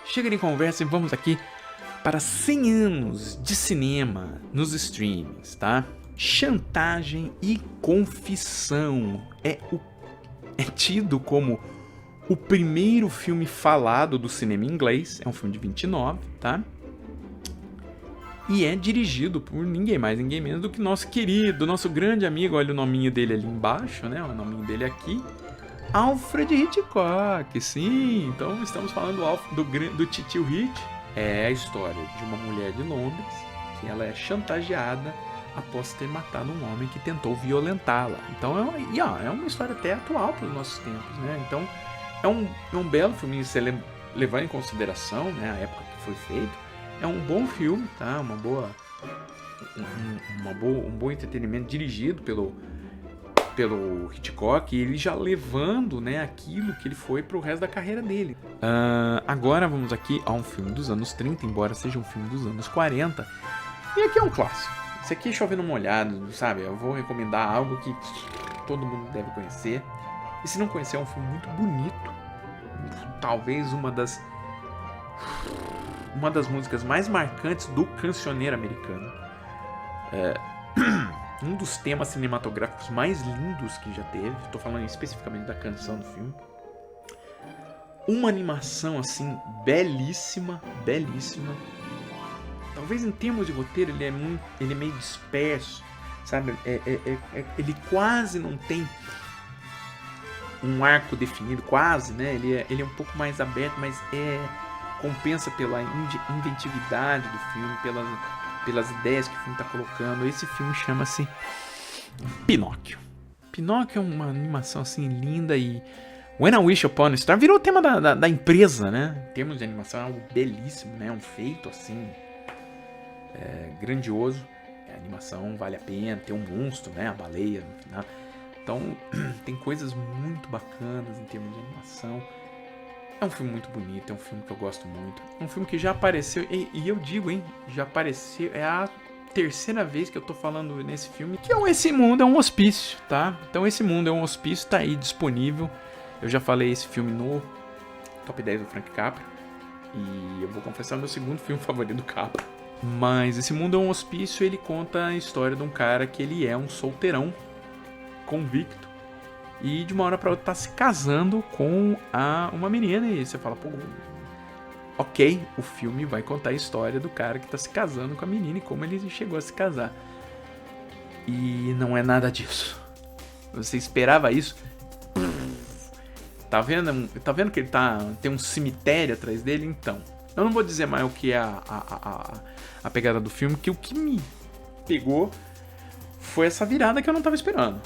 chega de conversa e vamos aqui para 100 anos de cinema nos streamings, tá? Chantagem e Confissão é tido como o primeiro filme falado do cinema inglês. É um filme de 29, tá? E é dirigido por ninguém mais, ninguém menos do que nosso querido, nosso grande amigo, olha o nominho dele ali embaixo, né? O nominho dele aqui. Alfred Hitchcock, sim. Então estamos falando do Titio Hit. É a história de uma mulher de Londres que ela é chantageada após ter matado um homem que tentou violentá-la. Então é uma história até atual para os nossos tempos, né? Então é um belo filme se você levar em consideração, né, a época que foi feito. É um bom filme, tá? Um bom entretenimento dirigido pelo Hitchcock, e ele já levando, né, aquilo que ele foi pro resto da carreira dele. Agora vamos aqui a um filme dos anos 30, embora seja um filme dos anos 40. E aqui é um clássico. Esse aqui é chovendo molhado, sabe? Eu vou recomendar algo que todo mundo deve conhecer. E se não conhecer, é um filme muito bonito. Talvez uma das músicas mais marcantes do cancioneiro americano. Um dos temas cinematográficos mais lindos que já teve. Estou falando especificamente da canção do filme. Uma animação assim belíssima, belíssima. Talvez em termos de roteiro ele é meio disperso, sabe? Ele quase não tem um arco definido, quase, né? Ele é um pouco mais aberto, mas compensa pela inventividade do filme, pelas ideias que o filme está colocando. Esse filme chama-se Pinóquio. Pinóquio é uma animação assim linda e When I Wish Upon a Star virou o tema da empresa, né? Em termos de animação é algo belíssimo, né? Um feito assim grandioso. A animação vale a pena, tem um monstro, né? A baleia no final. Então tem coisas muito bacanas em termos de animação. É um filme muito bonito, é um filme que eu gosto muito. É um filme que já apareceu, e eu digo, hein, já apareceu, é a terceira vez que eu tô falando nesse filme, que Esse Mundo é um Hospício, tá? Então Esse Mundo é um Hospício, tá aí disponível. Eu já falei esse filme no Top 10 do Frank Capra, e eu vou confessar, meu segundo filme favorito do Capra. Mas Esse Mundo é um Hospício, ele conta a história de um cara que ele é um solteirão convicto, e de uma hora pra outra tá se casando com uma menina. E você fala, pô, ok, o filme vai contar a história do cara que tá se casando com a menina e como ele chegou a se casar. E não é nada disso. Você esperava isso? Tá vendo que ele tem um cemitério atrás dele? Então, eu não vou dizer mais o que é a pegada do filme, que o que me pegou foi essa virada que eu não tava esperando.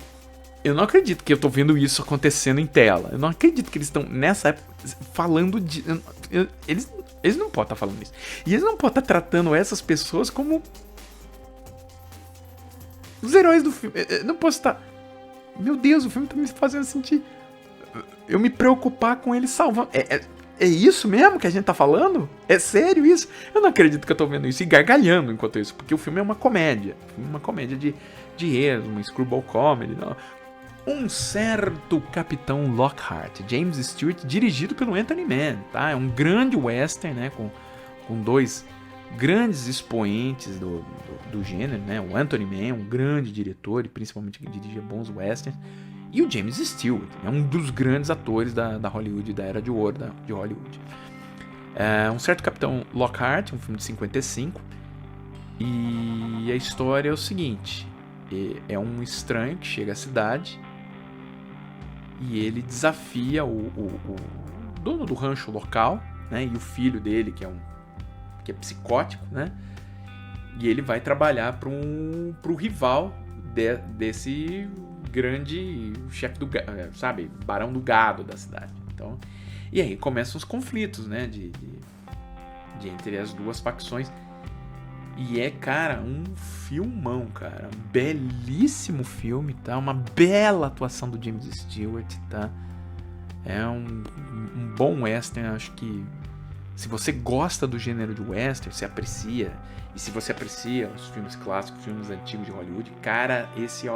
Eu não acredito que eu tô vendo isso acontecendo em tela. Eu não acredito que eles estão, nessa época, falando de... Eles não podem estar falando isso. E eles não podem estar tratando essas pessoas como os heróis do filme. Eu não posso estar... Meu Deus, o filme tá me fazendo sentir... Eu me preocupar com eles salvando... É isso mesmo que a gente tá falando? É sério isso? Eu não acredito que eu tô vendo isso e gargalhando enquanto isso. Porque o filme é uma comédia. Uma comédia de erros, uma screwball comedy, não. Um certo Capitão Lockhart, James Stewart, dirigido pelo Anthony Mann, tá? É um grande western, né? Com dois grandes expoentes do gênero, né? O Anthony Mann, um grande diretor e principalmente que dirige bons westerns, e o James Stewart, é um dos grandes atores da Hollywood, da era de ouro de Hollywood. Um certo Capitão Lockhart, um filme de 55, e a história é o seguinte: é um estranho que chega à cidade e ele desafia o dono do rancho local, né, e o filho dele, que é psicótico, né, e ele vai trabalhar pro rival desse grande chefe sabe, barão do gado da cidade. Então, e aí começam os conflitos, né, de entre as duas facções. E cara, um filmão, cara. Um belíssimo filme, tá? Uma bela atuação do James Stewart, tá? É um bom western. Acho que se você gosta do gênero de western, você aprecia. E se você aprecia os filmes clássicos, filmes antigos de Hollywood, cara, esse,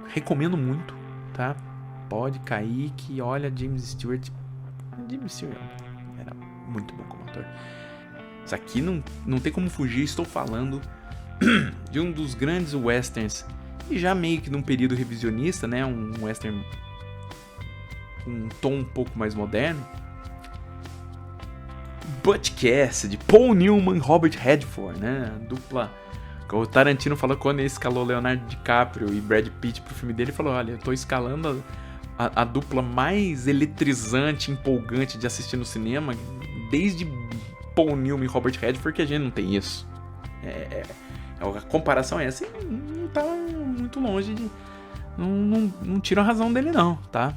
recomendo muito, tá? Pode cair que, olha, James Stewart era muito bom como ator. Isso aqui não tem como fugir, estou falando de um dos grandes westerns, e já meio que num período revisionista, né? Um western com um tom um pouco mais moderno. Butch Cassidy, Paul Newman, Robert Redford, né? A dupla. O Tarantino falou que quando ele escalou Leonardo DiCaprio e Brad Pitt pro filme dele, ele falou: olha, eu tô escalando a dupla mais eletrizante, empolgante de assistir no cinema desde Paul Newman e Robert Redford, que a gente não tem isso. A comparação é essa, e não tá muito longe de... Não tira a razão dele não, tá?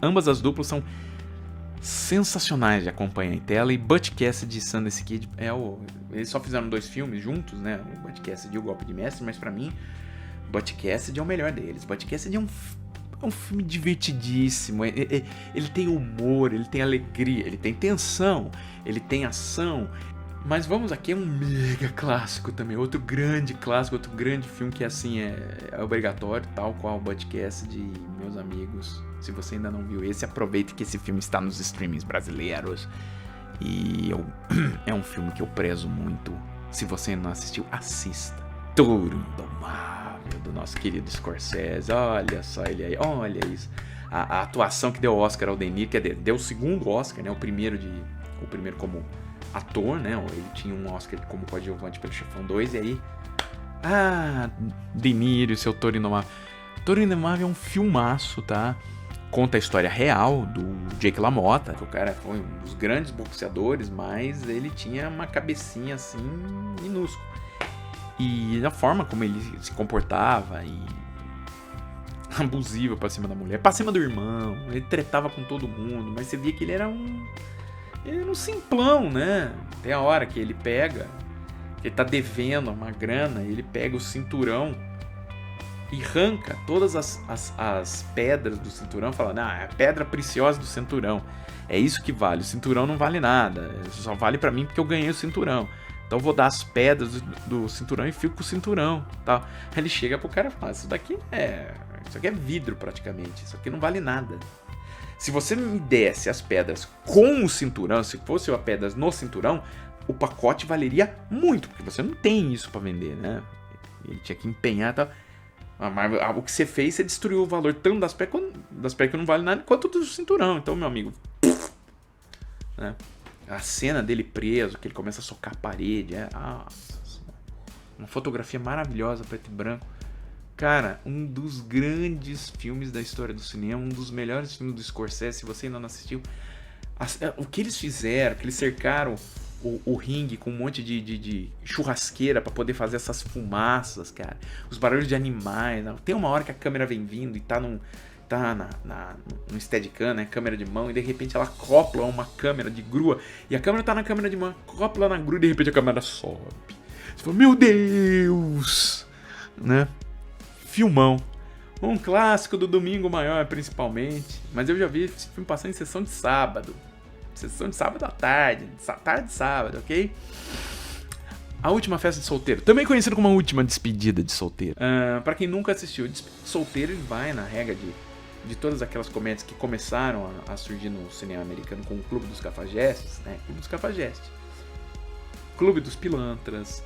Ambas as duplas são sensacionais de acompanhar em tela, e Butch Cassidy e Sundance Kid eles só fizeram 2 filmes juntos, né? O Butch Cassidy e o Golpe de Mestre, mas pra mim Butch Cassidy é o melhor deles. Butch Cassidy é um filme divertidíssimo, ele tem humor, ele tem alegria, ele tem tensão, ele tem ação, mas vamos aqui, é um mega clássico também, outro grande clássico, outro grande filme que assim é obrigatório, tal qual Butch Cassidy. Meus amigos, se você ainda não viu esse, aproveite que esse filme está nos streamings brasileiros, e é um filme que eu prezo muito. Se você não assistiu, assista. Touro Indomável, do nosso querido Scorsese. Olha só ele aí, olha isso. A atuação que deu o Oscar ao Denis, que deu o segundo Oscar, né? O primeiro como ator, né? Ele tinha um Oscar como coadjuvante pelo Chefão 2, e aí... De Niro e seu Touro Indomável. Touro Indomável é um filmaço, tá? Conta a história real do Jake LaMotta, que o cara foi um dos grandes boxeadores, mas ele tinha uma cabecinha assim, minúscula. E a forma como ele se comportava, e abusivo pra cima da mulher, pra cima do irmão, ele tretava com todo mundo, mas você via que ele era um simplão, né? Tem a hora que ele tá devendo uma grana, ele pega o cinturão e arranca todas as pedras do cinturão, falando: é a pedra preciosa do cinturão, é isso que vale, o cinturão não vale nada, só vale pra mim porque eu ganhei o cinturão, então eu vou dar as pedras do cinturão e fico com o cinturão, tá? Aí ele chega pro cara e fala: isso aqui é vidro praticamente, isso aqui não vale nada. Se você me desse as pedras com o cinturão, se fosse as pedras no cinturão, o pacote valeria muito, porque você não tem isso pra vender, né? Ele tinha que empenhar e tal. Mas o que você fez, você destruiu o valor tanto das pedras que não vale nada, quanto do cinturão. Então, meu amigo, né? A cena dele preso, que ele começa a socar a parede, uma fotografia maravilhosa, preto e branco. Cara, um dos grandes filmes da história do cinema, um dos melhores filmes do Scorsese. Se você ainda não assistiu, o que eles fizeram, que eles cercaram o ringue com um monte de churrasqueira pra poder fazer essas fumaças, cara, os barulhos de animais. Tem uma hora que a câmera vem vindo e tá no Steadicam, né, câmera de mão, e de repente ela acopla uma câmera de grua, e a câmera tá na câmera de mão, acopla na grua, e de repente a câmera sobe. Você fala: meu Deus, né? Filmão. Um clássico do domingo maior, principalmente. Mas eu já vi esse filme passando em sessão de sábado. Sessão de sábado à tarde. Tarde de sábado, ok? A Última Festa de Solteiro. Também conhecido como A Última Despedida de Solteiro. Pra quem nunca assistiu, Despedida de Solteiro, ele vai na regra de todas aquelas comédias que começaram a surgir no cinema americano, com o Clube dos Cafajestes, né? Clube dos Cafajestes. Clube dos Pilantras.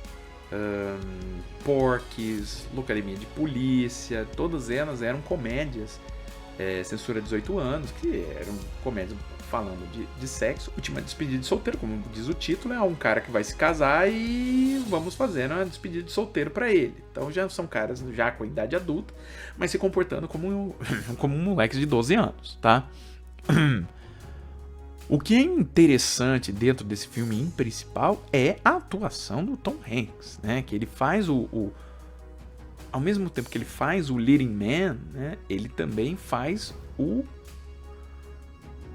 Porques, Locademia de Polícia, todas elas eram comédias censura 18 anos, que eram comédias falando de sexo. Última Despedida de Solteiro, como diz o título, é um cara que vai se casar e vamos fazer uma despedida de solteiro pra ele. Então já são caras já com a idade adulta, mas se comportando como moleques de 12 anos, tá? O que é interessante dentro desse filme em principal é a atuação do Tom Hanks, né? Que ele faz ao mesmo tempo que ele faz o leading man, né? Ele também faz um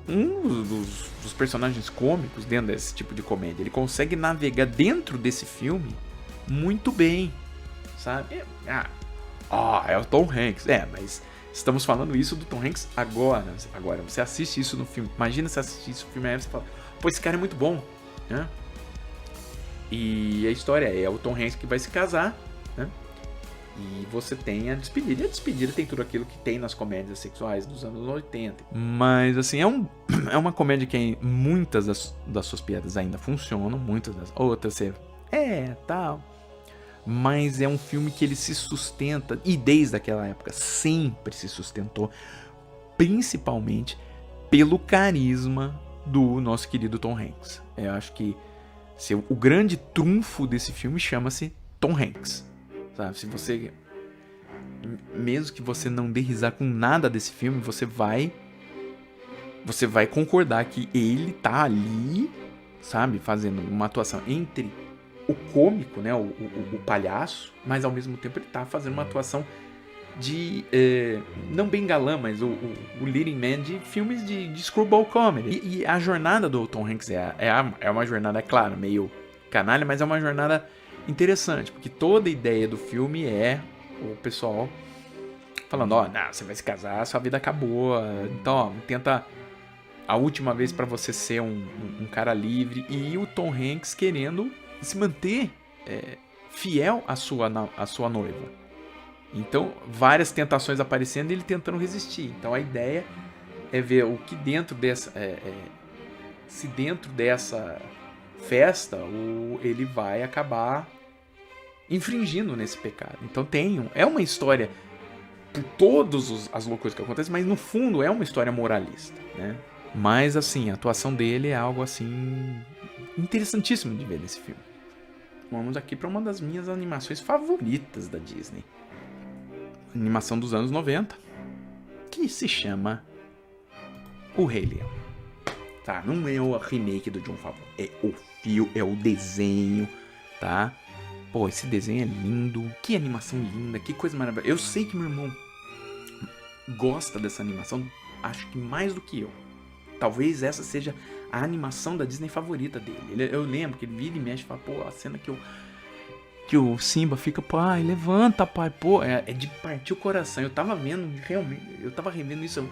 dos personagens cômicos dentro desse tipo de comédia. Ele consegue navegar dentro desse filme muito bem, sabe? É o Tom Hanks, mas... Estamos falando isso do Tom Hanks agora. Você assiste isso no filme. Imagina se assistir isso no filme e você fala: pô, esse cara é muito bom, né? E a história é o Tom Hanks que vai se casar, né? E você tem a despedida. E a despedida tem tudo aquilo que tem nas comédias sexuais dos anos 80. Mas, assim, é uma comédia que muitas das suas piadas ainda funcionam. Muitas das outras você... tal. Mas é um filme que ele se sustenta. E desde aquela época sempre se sustentou. Principalmente pelo carisma do nosso querido Tom Hanks. Eu acho que o grande trunfo desse filme chama-se Tom Hanks. Sabe? Se você... Mesmo que você não dê risada com nada desse filme, você vai concordar que ele tá ali, sabe? Fazendo uma atuação entre o cômico, né? O palhaço, mas ao mesmo tempo ele tá fazendo uma atuação de... não bem galã, mas o leading man de filmes de screwball comedy. E a jornada do Tom Hanks é uma jornada, é claro, meio canalha, mas é uma jornada interessante, porque toda a ideia do filme é o pessoal falando, não, você vai se casar, sua vida acabou, então, tenta a última vez pra você ser um cara livre, e o Tom Hanks querendo se manter fiel à sua noiva. Então, várias tentações aparecendo e ele tentando resistir. Então, a ideia é ver o que dentro dessa... se dentro dessa festa, ele vai acabar infringindo nesse pecado. Então, é uma história por todas as loucuras que acontecem, mas no fundo é uma história moralista, né? Mas, assim, a atuação dele é algo, assim, interessantíssimo de ver nesse filme. Vamos aqui para uma das minhas animações favoritas da Disney. Animação dos anos 90, que se chama O Rei Leão. Tá, não é o remake do John Favreau, é o fio, é o desenho, tá? Pô, esse desenho é lindo, que animação linda, que coisa maravilhosa. Eu sei que meu irmão gosta dessa animação, acho que mais do que eu. Talvez essa seja a animação da Disney favorita dele. Eu lembro que ele vira e mexe e fala, pô, a cena que o Simba fica, pai, levanta, pai, pô, é de partir o coração. Eu tava vendo, realmente, eu tava revendo isso.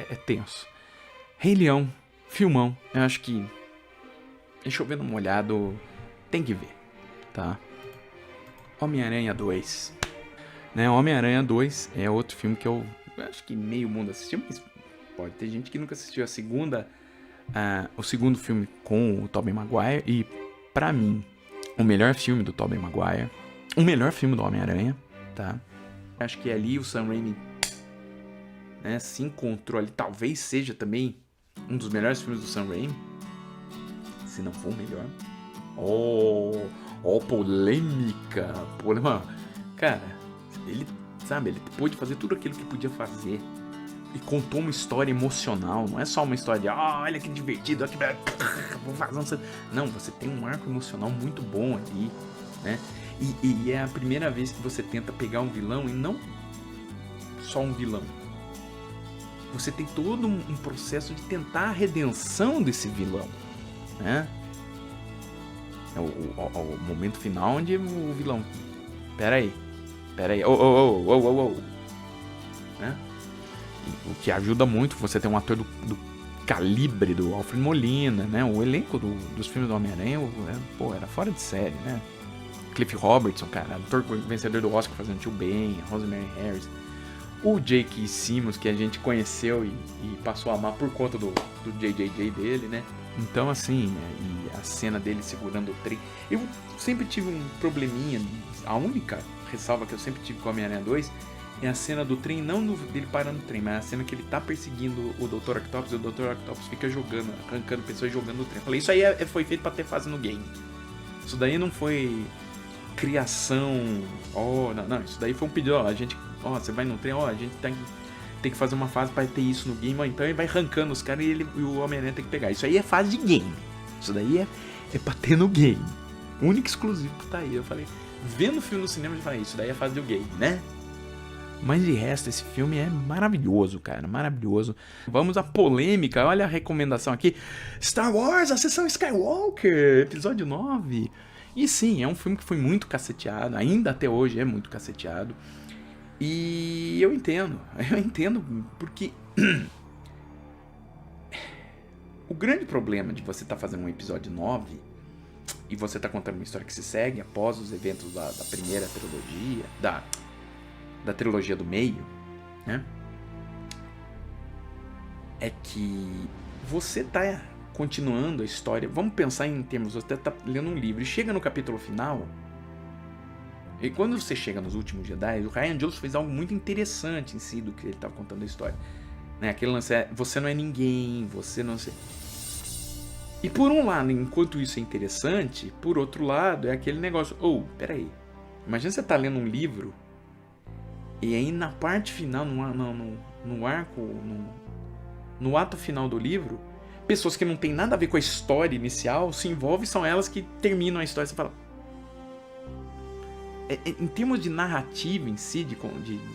É tenso. Rei Leão, filmão, eu acho que, chovendo molhado, tem que ver, tá? Homem-Aranha 2. Né, Homem-Aranha 2 é outro filme que eu acho que meio mundo assistiu, mas pode ter gente que nunca assistiu o segundo filme com o Tobey Maguire. E, pra mim, o melhor filme do Tobey Maguire, o melhor filme do Homem-Aranha, tá? Acho que ali o Sam Raimi, né, se encontrou ali. Talvez seja também um dos melhores filmes do Sam Raimi, se não for o melhor. Polêmica. Cara, ele pôde fazer tudo aquilo que podia fazer e contou uma história emocional. Não é só uma história de olha que divertido, olha que... vou fazer não, você tem um arco emocional muito bom ali, né? E é a primeira vez que você tenta pegar um vilão e não só um vilão. Você tem todo um processo de tentar a redenção desse vilão, né? É o momento final onde o vilão... Pera aí. Né? O que ajuda muito, você tem um ator do calibre do Alfred Molina, né? O elenco dos filmes do Homem-Aranha, era fora de série, né? Cliff Robertson, cara, ator vencedor do Oscar fazendo Tio Ben, Rosemary Harris. O J.K. Simmons, que a gente conheceu e passou a amar por conta do JJJ dele, né? Então, assim, e a cena dele segurando o trem. Eu sempre tive um probleminha, a única ressalva que eu sempre tive com a Homem-Aranha 2 é a cena do trem, não dele parando o trem, mas a cena que ele tá perseguindo o Dr. Octopus e o Dr. Octopus fica arrancando pessoas e jogando o trem. Eu falei, isso aí foi feito pra ter fase no game. Isso daí não foi criação, não, isso daí foi um pedido, você vai no trem, a gente tem que fazer uma fase pra ter isso no game, então ele vai arrancando os caras e o Homem-Aranha tem que pegar. Isso aí é fase de game. Isso daí é pra ter no game. O único exclusivo que tá aí. Eu falei, vendo o filme no cinema, eu falei, isso daí é fase do game, né? Mas de resto, esse filme é maravilhoso, cara, maravilhoso. Vamos à polêmica, olha a recomendação aqui. Star Wars, a sessão Skywalker, episódio 9. E sim, é um filme que foi muito caceteado, ainda até hoje é muito caceteado. E eu entendo, porque o grande problema de você estar fazendo um episódio 9 e você tá contando uma história que se segue após os eventos da primeira trilogia, da trilogia do meio, né? É que você tá continuando a história. Vamos pensar em termos, você tá lendo um livro e chega no capítulo final. E quando você chega nos últimos Jedi, o Rian Johnson fez algo muito interessante em si do que ele estava contando a história. Né? Aquele lance é, você não é ninguém, você não sei. E por um lado, enquanto isso é interessante, por outro lado, é aquele negócio, peraí. Imagina você tá lendo um livro e aí na parte final, no arco, no ato final do livro, pessoas que não tem nada a ver com a história inicial se envolvem, são elas que terminam a história. Você fala... em termos de narrativa em si, de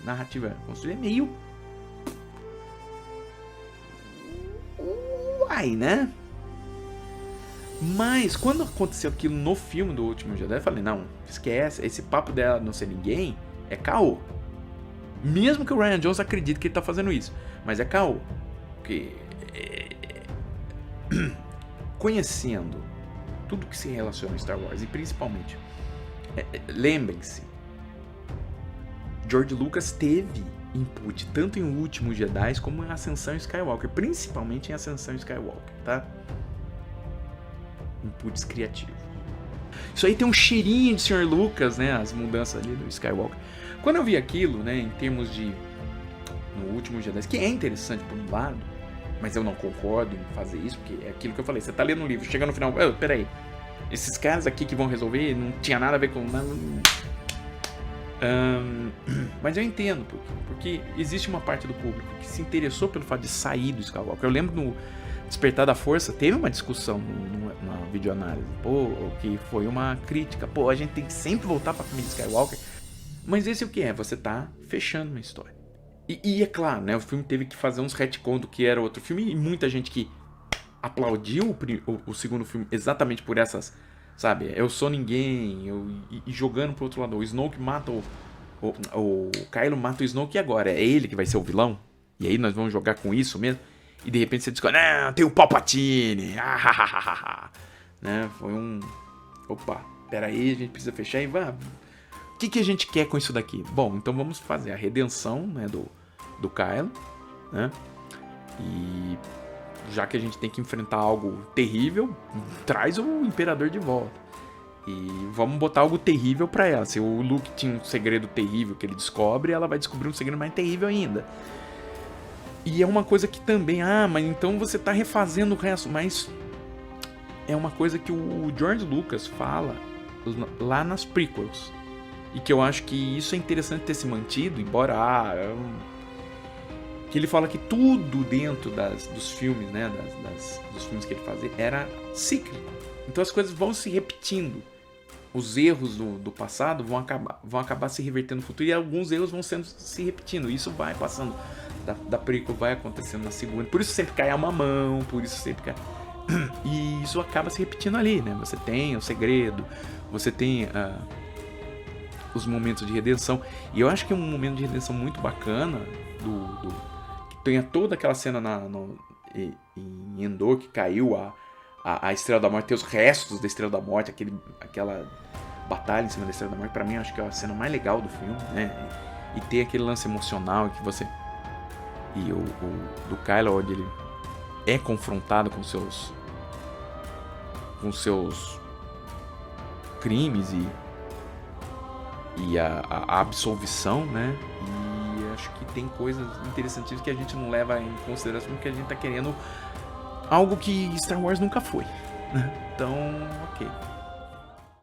narrativa construída, é meio... uai, né? Mas quando aconteceu aquilo no filme do Último Jedi, eu falei, não, esquece, esse papo dela não ser ninguém é caô. Mesmo que o Rian Johnson acredite que ele tá fazendo isso, mas é caô. Porque conhecendo tudo que se relaciona a Star Wars, e principalmente, lembrem-se, George Lucas teve input tanto em O Último Jedi como em Ascensão Skywalker, principalmente em Ascensão Skywalker, tá? Inputs criativos. Isso aí tem um cheirinho de Sr. Lucas, né? As mudanças ali do Skywalker. Quando eu vi aquilo, né, em termos de No Último Jedi, que é interessante por um lado, mas eu não concordo em fazer isso, porque é aquilo que eu falei, você tá lendo um livro, chega no final, peraí, esses caras aqui que vão resolver não tinha nada a ver com nada. Mas eu entendo porque existe uma parte do público que se interessou pelo fato de sair do Skywalker. Eu lembro no Despertar da Força, teve uma discussão na videoanálise, que foi uma crítica, a gente tem que sempre voltar pra família Skywalker. Mas esse é o que é? Você tá fechando uma história. E é claro, né? O filme teve que fazer uns retcon do que era outro filme, e muita gente que aplaudiu o segundo filme exatamente por essas, sabe? Eu sou ninguém, e jogando pro outro lado. O Snoke mata o Kylo mata o Snoke, e agora? É ele que vai ser o vilão? E aí nós vamos jogar com isso mesmo? E de repente você descobre, não, tem o Palpatine. Né? Foi um... Opa, peraí, a gente precisa fechar e vamos. O que a gente quer com isso daqui? Bom, então vamos fazer a redenção, né, do Kylo, né? E já que a gente tem que enfrentar algo terrível, traz o Imperador de volta. E vamos botar algo terrível pra ela. Se o Luke tinha um segredo terrível que ele descobre, ela vai descobrir um segredo mais terrível ainda. E é uma coisa que também... mas então você tá refazendo o resto. Mas é uma coisa que o George Lucas fala lá nas prequels. E que eu acho que isso é interessante ter se mantido, embora... que ele fala que tudo dentro dos filmes, né? Dos filmes que ele fazia era cíclico. Então as coisas vão se repetindo. Os erros do passado vão acabar se revertendo no futuro. E alguns erros vão se repetindo. Isso vai passando... Da prequel vai acontecendo na segunda. Por isso sempre cai a mamão. Por isso sempre cai... E isso acaba se repetindo ali, né? Você tem o segredo. Você tem os momentos de redenção. E eu acho que é um momento de redenção muito bacana. Que tenha toda aquela cena em Endor, que caiu a Estrela da Morte. Tem os restos da Estrela da Morte. Aquela batalha em cima da Estrela da Morte. Pra mim, eu acho que é a cena mais legal do filme, né? E ter aquele lance emocional que você... E do Kylo, onde ele é confrontado com seus crimes e a absolvição, né? E acho que tem coisas interessantíssimas que a gente não leva em consideração, porque a gente tá querendo algo que Star Wars nunca foi, né? Então, ok.